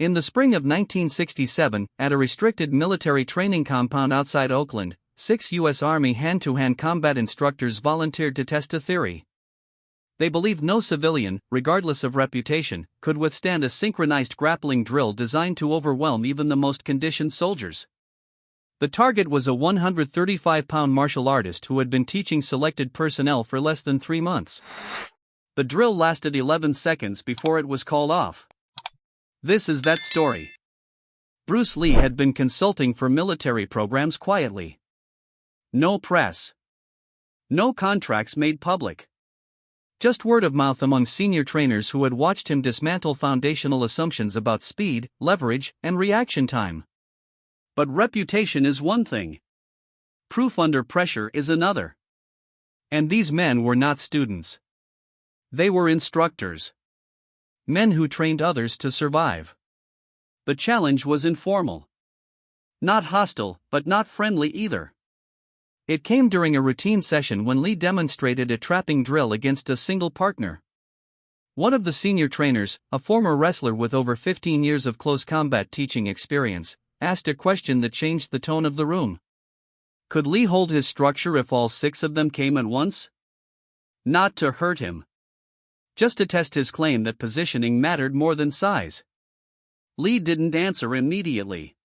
In the spring of 1967, at a restricted military training compound outside Oakland, 6 U.S. Army hand-to-hand combat instructors volunteered to test a theory. They believed no civilian, regardless of reputation, could withstand a synchronized grappling drill designed to overwhelm even the most conditioned soldiers. The target was a 135-pound martial artist who had been teaching selected personnel for less than 3 months. The drill lasted 11 seconds before it was called off. This is that story. Bruce Lee had been consulting for military programs quietly. No press. No contracts made public. Just word of mouth among senior trainers who had watched him dismantle foundational assumptions about speed, leverage, and reaction time. But reputation is one thing. Proof under pressure is another. And these men were not students. They were instructors. Men who trained others to survive. The challenge was informal. Not hostile, but not friendly either. It came during a routine session when Lee demonstrated a trapping drill against a single partner. One of the senior trainers, a former wrestler with over 15 years of close combat teaching experience, asked a question that changed the tone of the room. Could Lee hold his structure if all 6 of them came at once? Not to hurt him. Just to test his claim that positioning mattered more than size. Lee didn't answer immediately.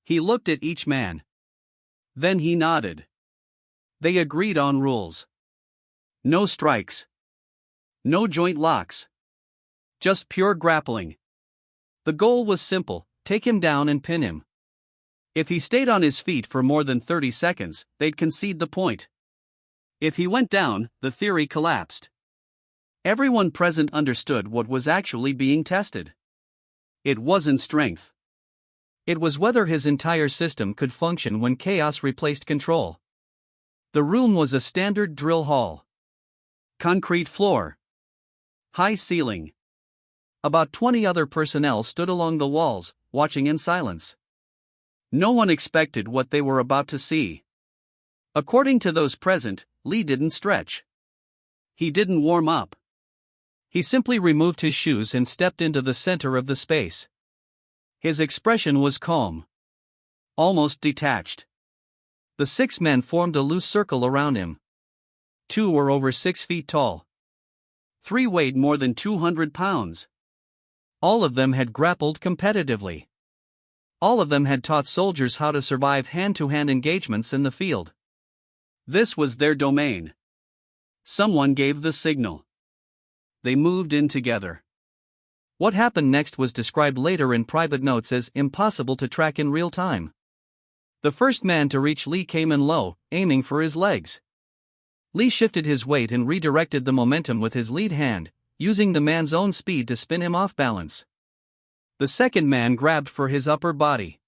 He looked at each man. Then he nodded. They agreed on rules. No strikes. No joint locks. Just pure grappling. The goal was simple: take him down and pin him. If he stayed on his feet for more than 30 seconds, they'd concede the point. If he went down, the theory collapsed. Everyone present understood what was actually being tested. It wasn't strength. It was whether his entire system could function when chaos replaced control. The room was a standard drill hall. Concrete floor. High ceiling. About 20 other personnel stood along the walls, watching in silence. No one expected what they were about to see. According to those present, Lee didn't stretch. He didn't warm up. He simply removed his shoes and stepped into the center of the space. His expression was calm. Almost detached. The 6 men formed a loose circle around him. 2 were over 6 feet tall. 3 weighed more than 200 pounds. All of them had grappled competitively. All of them had taught soldiers how to survive hand-to-hand engagements in the field. This was their domain. Someone gave the signal. They moved in together. What happened next was described later in private notes as impossible to track in real time. The first man to reach Lee came in low, aiming for his legs. Lee shifted his weight and redirected the momentum with his lead hand, using the man's own speed to spin him off balance. The second man grabbed for his upper body.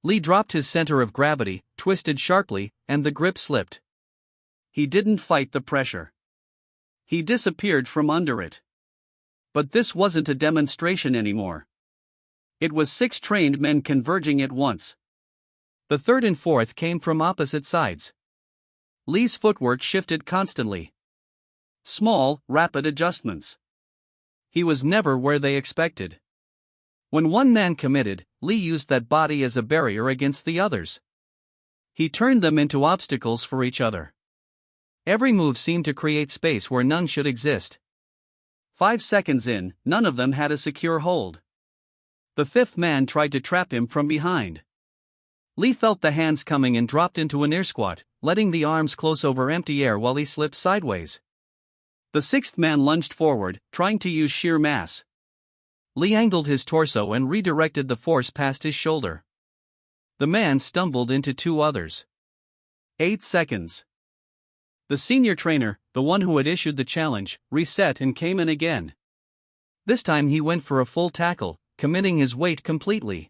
Lee dropped his center of gravity, twisted sharply, and the grip slipped. He didn't fight the pressure. He disappeared from under it. But this wasn't a demonstration anymore. It was 6 trained men converging at once. The third and fourth came from opposite sides. Lee's footwork shifted constantly. Small, rapid adjustments. He was never where they expected. When one man committed, Lee used that body as a barrier against the others. He turned them into obstacles for each other. Every move seemed to create space where none should exist. 5 seconds in, none of them had a secure hold. The 5th man tried to trap him from behind. Lee felt the hands coming and dropped into a near squat, letting the arms close over empty air while he slipped sideways. The 6th man lunged forward, trying to use sheer mass. Lee angled his torso and redirected the force past his shoulder. The man stumbled into 2 others. 8 seconds. The senior trainer, the one who had issued the challenge, reset and came in again. This time he went for a full tackle, committing his weight completely.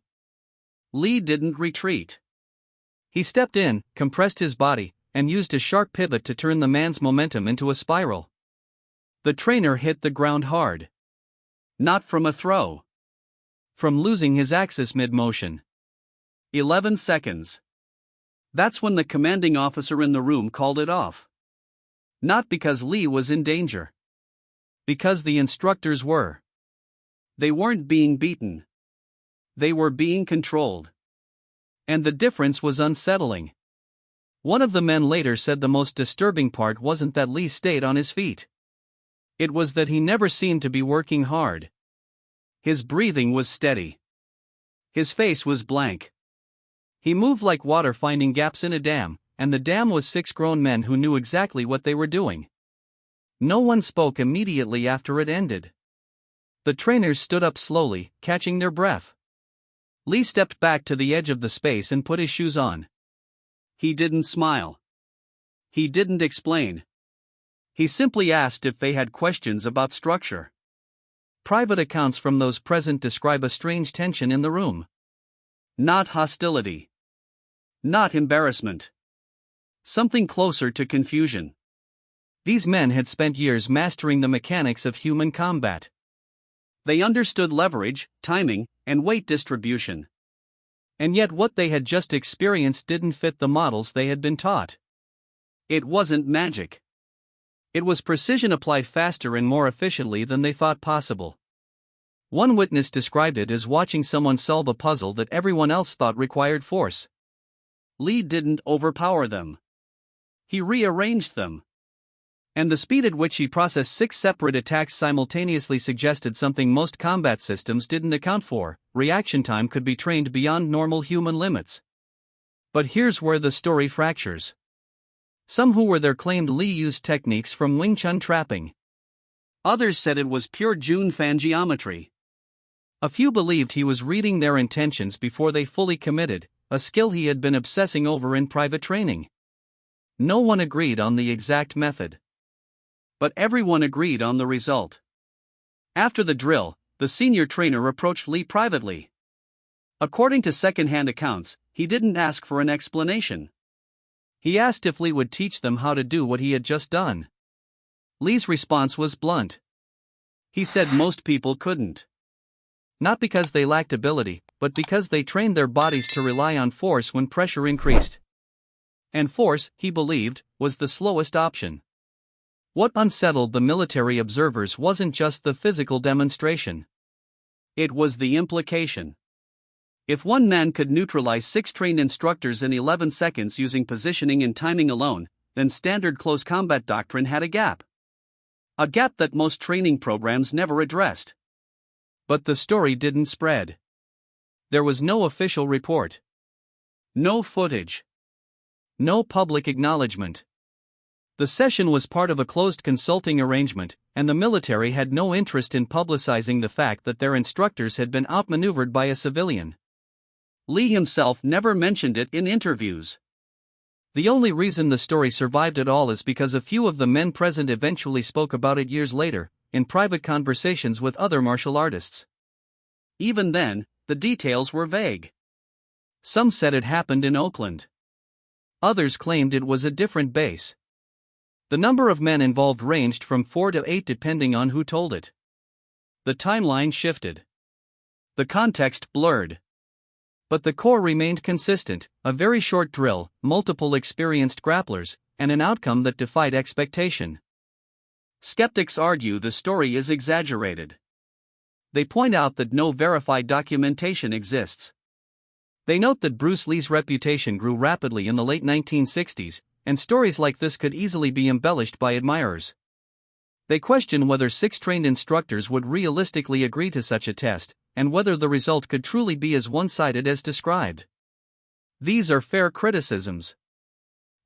Lee didn't retreat. He stepped in, compressed his body, and used a sharp pivot to turn the man's momentum into a spiral. The trainer hit the ground hard. Not from a throw. From losing his axis mid-motion. 11 seconds. That's when the commanding officer in the room called it off. Not because Lee was in danger. Because the instructors were. They weren't being beaten. They were being controlled. And the difference was unsettling. One of the men later said the most disturbing part wasn't that Lee stayed on his feet. It was that he never seemed to be working hard. His breathing was steady. His face was blank. He moved like water finding gaps in a dam, and the dam was 6 grown men who knew exactly what they were doing. No one spoke immediately after it ended. The trainers stood up slowly, catching their breath. Lee stepped back to the edge of the space and put his shoes on. He didn't smile. He didn't explain. He simply asked if they had questions about structure. Private accounts from those present describe a strange tension in the room. Not hostility. Not embarrassment. Something closer to confusion. These men had spent years mastering the mechanics of human combat. They understood leverage, timing, and weight distribution. And yet what they had just experienced didn't fit the models they had been taught. It wasn't magic. It was precision applied faster and more efficiently than they thought possible. One witness described it as watching someone solve a puzzle that everyone else thought required force. Lee didn't overpower them. He rearranged them. And the speed at which he processed 6 separate attacks simultaneously suggested something most combat systems didn't account for: reaction time could be trained beyond normal human limits. But here's where the story fractures. Some who were there claimed Lee used techniques from Wing Chun trapping. Others said it was pure Jun Fan geometry. A few believed he was reading their intentions before they fully committed, a skill he had been obsessing over in private training. No one agreed on the exact method. But everyone agreed on the result. After the drill, the senior trainer approached Lee privately. According to second-hand accounts, he didn't ask for an explanation. He asked if Lee would teach them how to do what he had just done. Lee's response was blunt. He said most people couldn't. Not because they lacked ability, but because they trained their bodies to rely on force when pressure increased. And force, he believed, was the slowest option. What unsettled the military observers wasn't just the physical demonstration. It was the implication. If one man could neutralize 6 trained instructors in 11 seconds using positioning and timing alone, then standard close combat doctrine had a gap. A gap that most training programs never addressed. But the story didn't spread. There was no official report. No footage. No public acknowledgement. The session was part of a closed consulting arrangement, and the military had no interest in publicizing the fact that their instructors had been outmaneuvered by a civilian. Lee himself never mentioned it in interviews. The only reason the story survived at all is because a few of the men present eventually spoke about it years later, in private conversations with other martial artists. Even then, the details were vague. Some said it happened in Oakland. Others claimed it was a different base. The number of men involved ranged from 4 to 8 depending on who told it. The timeline shifted. The context blurred. But the core remained consistent: a very short drill, multiple experienced grapplers, and an outcome that defied expectation. Skeptics argue the story is exaggerated. They point out that no verified documentation exists. They note that Bruce Lee's reputation grew rapidly in the late 1960s, and stories like this could easily be embellished by admirers. They question whether 6 trained instructors would realistically agree to such a test, and whether the result could truly be as one-sided as described. These are fair criticisms.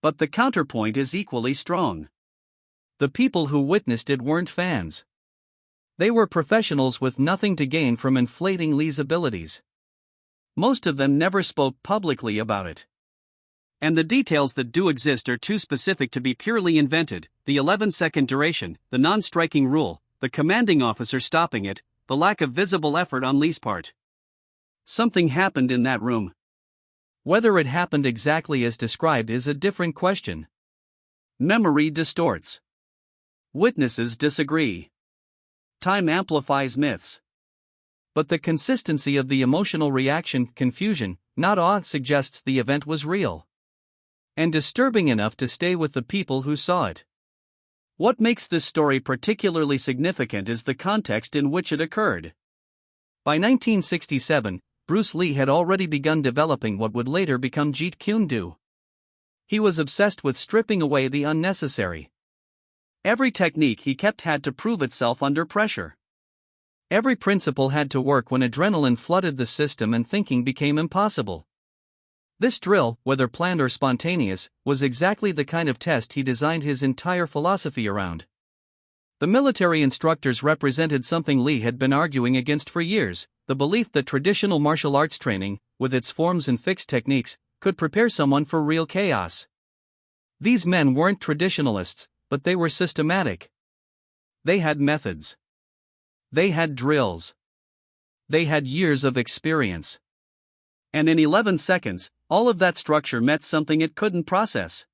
But the counterpoint is equally strong. The people who witnessed it weren't fans. They were professionals with nothing to gain from inflating Lee's abilities. Most of them never spoke publicly about it. And the details that do exist are too specific to be purely invented: the 11-second duration, the non-striking rule, the commanding officer stopping it, the lack of visible effort on Lee's part. Something happened in that room. Whether it happened exactly as described is a different question. Memory distorts. Witnesses disagree. Time amplifies myths. But the consistency of the emotional reaction, confusion, not awe, suggests the event was real. And disturbing enough to stay with the people who saw it. What makes this story particularly significant is the context in which it occurred. By 1967, Bruce Lee had already begun developing what would later become Jeet Kune Do. He was obsessed with stripping away the unnecessary. Every technique he kept had to prove itself under pressure. Every principle had to work when adrenaline flooded the system and thinking became impossible. This drill, whether planned or spontaneous, was exactly the kind of test he designed his entire philosophy around. The military instructors represented something Lee had been arguing against for years, the belief that traditional martial arts training, with its forms and fixed techniques, could prepare someone for real chaos. These men weren't traditionalists, but they were systematic. They had methods. They had drills. They had years of experience. And in 11 seconds, all of that structure met something it couldn't process.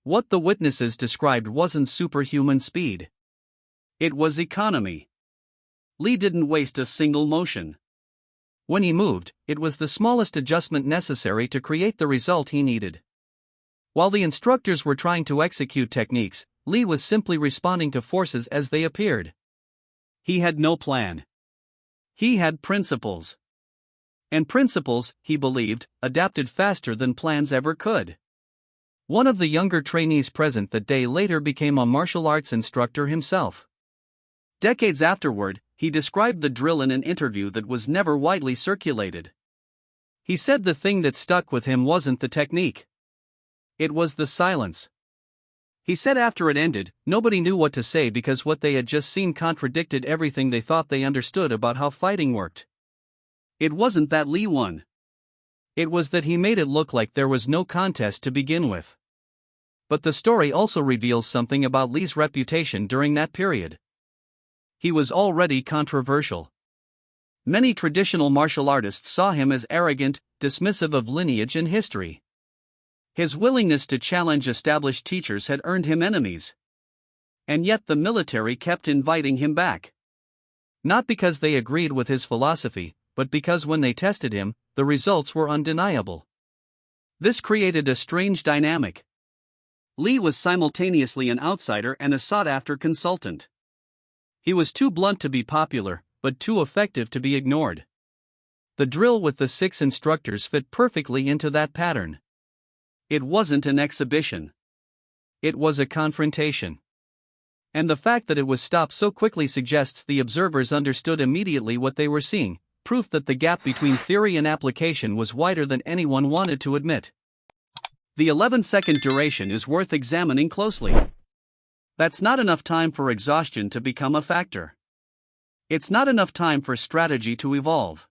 What the witnesses described wasn't superhuman speed. It was economy. Lee didn't waste a single motion. When he moved, it was the smallest adjustment necessary to create the result he needed. While the instructors were trying to execute techniques, Lee was simply responding to forces as they appeared. He had no plan. He had principles. And principles, he believed, adapted faster than plans ever could. One of the younger trainees present that day later became a martial arts instructor himself. Decades afterward, he described the drill in an interview that was never widely circulated. He said the thing that stuck with him wasn't the technique. It was the silence. He said after it ended, nobody knew what to say because what they had just seen contradicted everything they thought they understood about how fighting worked. It wasn't that Lee won. It was that he made it look like there was no contest to begin with. But the story also reveals something about Lee's reputation during that period. He was already controversial. Many traditional martial artists saw him as arrogant, dismissive of lineage and history. His willingness to challenge established teachers had earned him enemies. And yet the military kept inviting him back. Not because they agreed with his philosophy, but because when they tested him, the results were undeniable. This created a strange dynamic. Lee was simultaneously an outsider and a sought-after consultant. He was too blunt to be popular, but too effective to be ignored. The drill with the 6 instructors fit perfectly into that pattern. It wasn't an exhibition. It was a confrontation. And the fact that it was stopped so quickly suggests the observers understood immediately what they were seeing, proof that the gap between theory and application was wider than anyone wanted to admit. The 11-second duration is worth examining closely. That's not enough time for exhaustion to become a factor. It's not enough time for strategy to evolve.